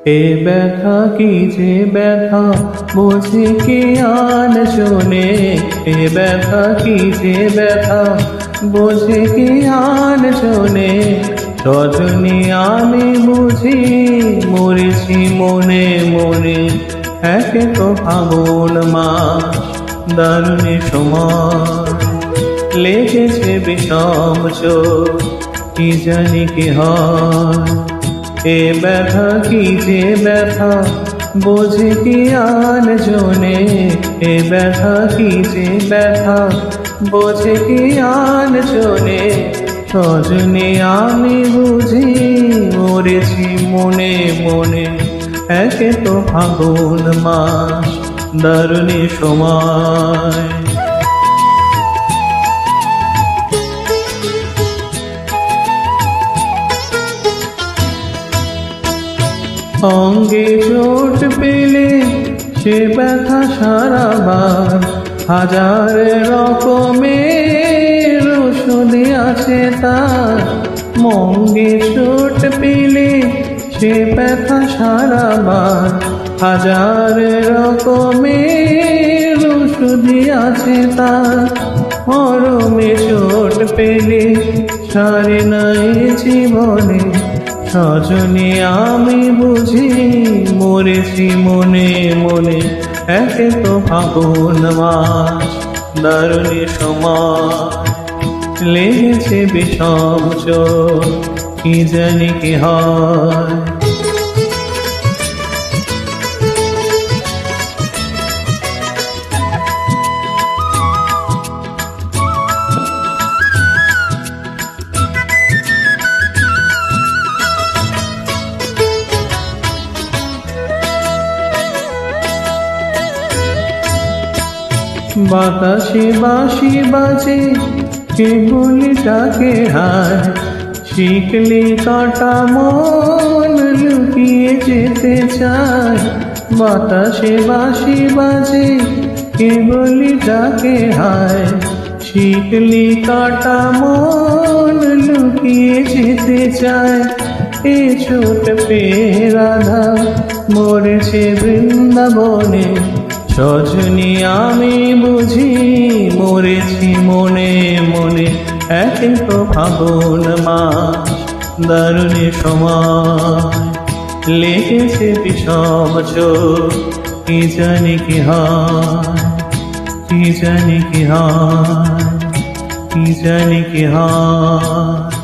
এ ব্যথা কি যে ব্যথা বোঝে কে আন শোনে, এ ব্যথা কি যে ব্যথা বোঝে কে আন শোনে। রজনী আমি বুঝি মরেছি মনে মনে, একে তো ফাগুন মাস দারুণ সময়, লেগেছে বিষম চোখ কি জানি কি হয়। এ ব্যথা কি যে ব্যথা বোঝে কি আন জনে, এ ব্যথা কি যে ব্যথা বোঝে কি আন জনে। সজনী আমি বুঝি মরেছি মনে মনে, একে তো ফাগুন মাস দারুণ সময়। অঙ্গে চোট পেলে সে ব্যথা সারাবার, হাজার রকমের ওষুধ আছে তার। মঙ্গে চোট পেলে সে ব্যথা সারাবার, হাজার রকমের ওষুধ আছে তার। মরমে চোট পেলে সারে নাই জীবনে, সজনী আমি বুঝি মরেছি মনে মনে, একে তো ফাগুন মাস দারুণ সময়, লেগেছে বিষম চোখ কি জানি কি হয়। বাতাসে বাঁশি বাজে কে বলি তাকে হায়, শিখলে কাটা মন লুকিয়ে যেতে চায়। বাতাসে বাঁশি বাজে কে বলি তাকে হায়, শিখলে কাটা মন লুকিয়ে যেতে চায়। এ ছোট পেয়ে রাধা মরেছে বৃন্দাবনে, সজনী আমি বুঝি মরেছি মনে মনে, একে তো ফাগুন মাস দারুণ সময়, লেগেছে বিষম চোখ কি জানি কি হয়, কি জানি কি হয়, কি জানি কি হয়।